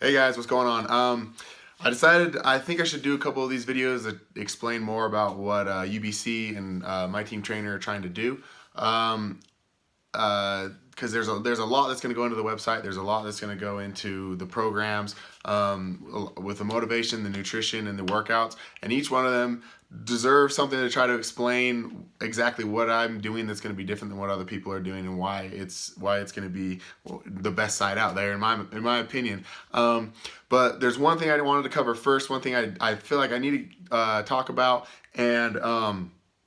Hey guys, what's going on? I think I should do a couple of these videos that explain more about what UBC and my team trainer are trying to do. Um, because there's a lot that's going to go into the website. There's a lot that's going to go into the programs, with the motivation, the nutrition, and the workouts. And each one of them deserves something to try to explain exactly what I'm doing that's going to be different than what other people are doing, and why it's going to be the best side out there in my opinion. But there's one thing I wanted to cover first. One thing I feel like I need to talk about, and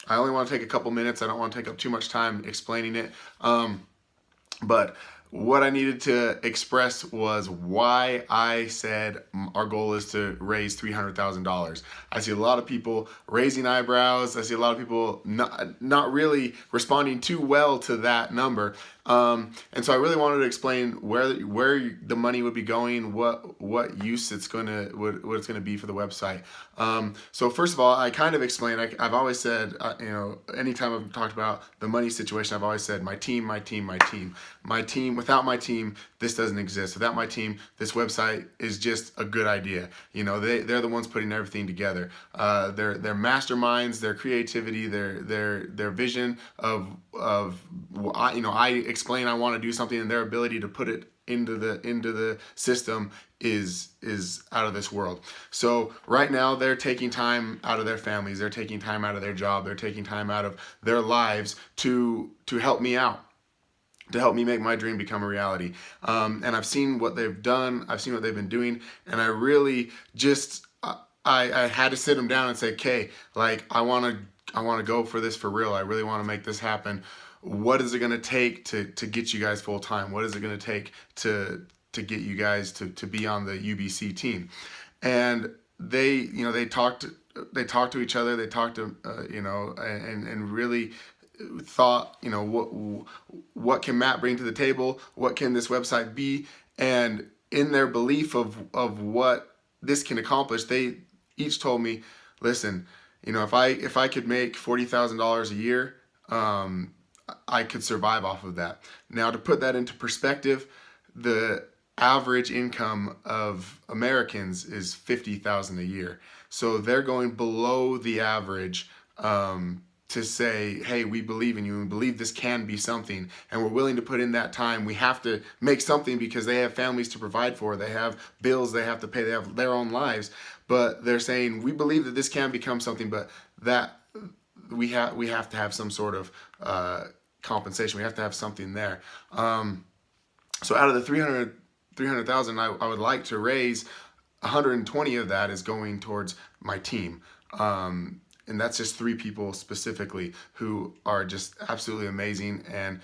I only want to take a couple minutes. I don't want to take up too much time explaining it. But what I needed to express was why I said our goal is to raise $300,000. I see a lot of people raising eyebrows. I see a lot of people not really responding too well to that number. And so I really wanted to explain where the money would be going, what use it's what it's gonna be for the website. So first of all, I kind of explained. I've always said, anytime I've talked about the money situation, I've always said my team, my team, my team, my team. Without my team, this doesn't exist. Without my team, this website is just a good idea. They're the ones putting everything together. Their masterminds, their creativity, their vision of I explain I want to do something, and their ability to put it into the system is out of this world. So right now they're taking time out of their families, they're taking time out of their job, they're taking time out of their lives to help me out, to help me make my dream become a reality. And I've seen what they've done, I've seen what they've been doing, and I really just I had to sit them down and say, okay, like I want to go for this for real. I really want to make this happen. What is it going to take to get you guys full time? What is it going to take to get you guys to be on the UBC team? And they talked to each other. They talked to and really thought, what can Matt bring to the table? What can this website be? And in their belief of what this can accomplish, they each told me, listen, if I could make $40,000 a year, I could survive off of that. Now, to put that into perspective, the average income of Americans is $50,000 a year. So they're going below the average, to say, hey, we believe in you and believe this can be something, and we're willing to put in that time. We have to make something because they have families to provide for, they have bills they have to pay, they have their own lives. But they're saying, we believe that this can become something, but that we have to have some sort of compensation. We have to have something there. So out of the 300,000, I would like to raise 120 of that is going towards my team. And that's just 3 people specifically who are just absolutely amazing. And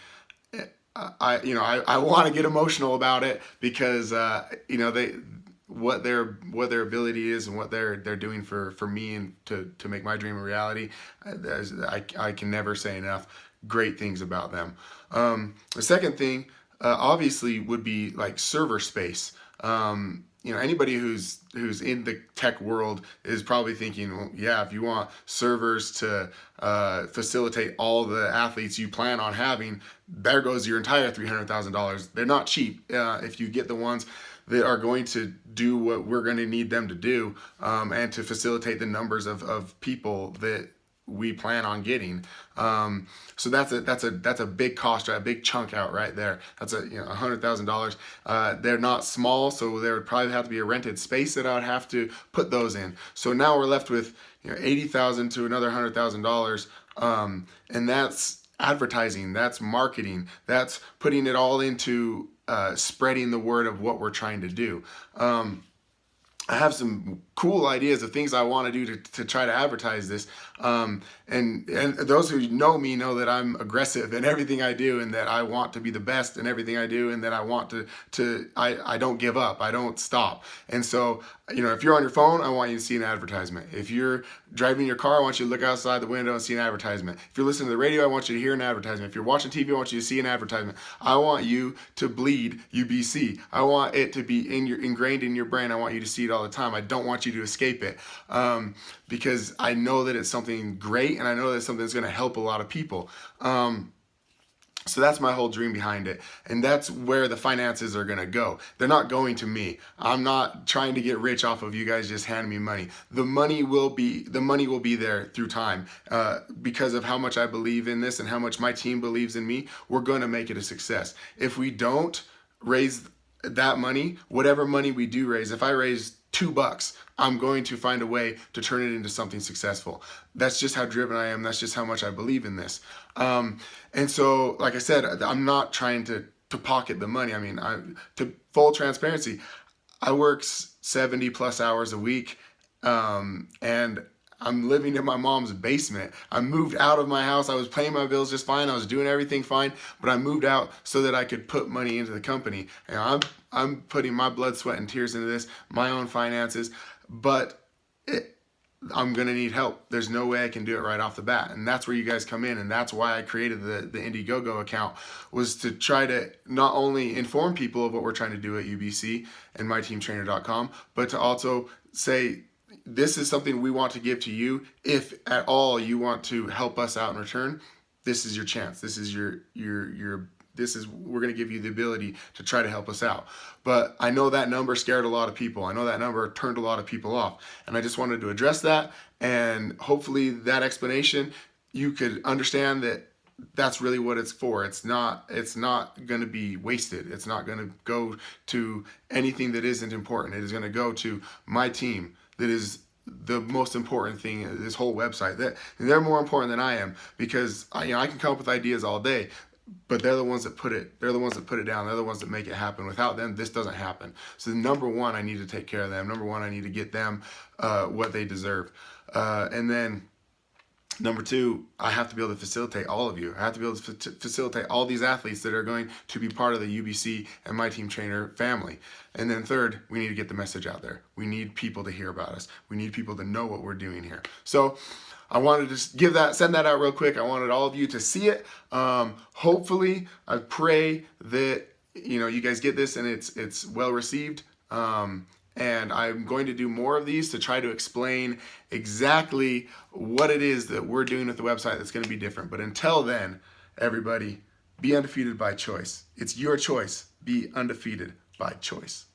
I want to get emotional about it because what their ability is and what they're doing for me and to make my dream a reality. I can never say enough great things about them. The second thing, obviously, would be like server space. Anybody who's in the tech world is probably thinking, well, yeah, if you want servers to facilitate all the athletes you plan on having, there goes your entire $300,000. They're not cheap. If you get the ones that are going to do what we're going to need them to do, and to facilitate the numbers of people that we plan on getting. So that's a big cost, right? A big chunk out right there. That's $100,000. They're not small, so there would probably have to be a rented space that I would have to put those in. So now we're left with $80,000 to another $100,000, and that's advertising, that's marketing, that's putting it all into spreading the word of what we're trying to do. I have some cool ideas of things I want to do to try to advertise this. And those who know me know that I'm aggressive in everything I do, and that I want to be the best in everything I do, and that I want I don't give up. I don't stop. And so, if you're on your phone, I want you to see an advertisement. If you're driving your car, I want you to look outside the window and see an advertisement. If you're listening to the radio, I want you to hear an advertisement. If you're watching TV, I want you to see an advertisement. I want you to bleed UBC. I want it to be ingrained in your brain. I want you to see it all the time. I don't want you to escape it, because I know that it's something great, and I know that it's something that's going to help a lot of people. So that's my whole dream behind it. And that's where the finances are going to go. They're not going to me. I'm not trying to get rich off of you guys just handing me money. The money will be there through time, because of how much I believe in this and how much my team believes in me. We're going to make it a success. If we don't raise that money, whatever money we do raise, if I raise $2, I'm going to find a way to turn it into something successful. That's just how driven I am. That's just how much I believe in this. And so, like I said, I'm not trying to pocket the money. I mean, to full transparency, I work 70 plus hours a week, and I'm living in my mom's basement. I moved out of my house. I was paying my bills just fine. I was doing everything fine, but I moved out so that I could put money into the company. And I'm putting my blood, sweat, and tears into this, my own finances, but I'm gonna need help. There's no way I can do it right off the bat, and that's where you guys come in, and that's why I created the Indiegogo account, was to try to not only inform people of what we're trying to do at UBC and myteamtrainer.com, but to also say, this is something we want to give to you. If at all you want to help us out in return, this is your chance. This is we're going to give you the ability to try to help us out. But I know that number scared a lot of people. I know that number turned a lot of people off. And I just wanted to address that. And hopefully that explanation, you could understand that that's really what it's for. It's not going to be wasted. It's not going to go to anything that isn't important. It is going to go to my team. That is the most important thing in this whole website. That they're more important than I am, because I can come up with ideas all day, but they're the ones that put it down. They're the ones that make it happen. Without them, this doesn't happen. So number one, I need to take care of them. Number one, I need to get them what they deserve. And then number two, I have to be able to facilitate all of you. I have to be able to facilitate all these athletes that are going to be part of the UBC and My Team Trainer family. And then third, we need to get the message out there. We need people to hear about us. We need people to know what we're doing here. So I wanted to send that out real quick. I wanted all of you to see it. Hopefully, I pray that you guys get this and it's well received. And I'm going to do more of these to try to explain exactly what it is that we're doing with the website that's going to be different. But until then, everybody, be undefeated by choice. It's your choice. Be undefeated by choice.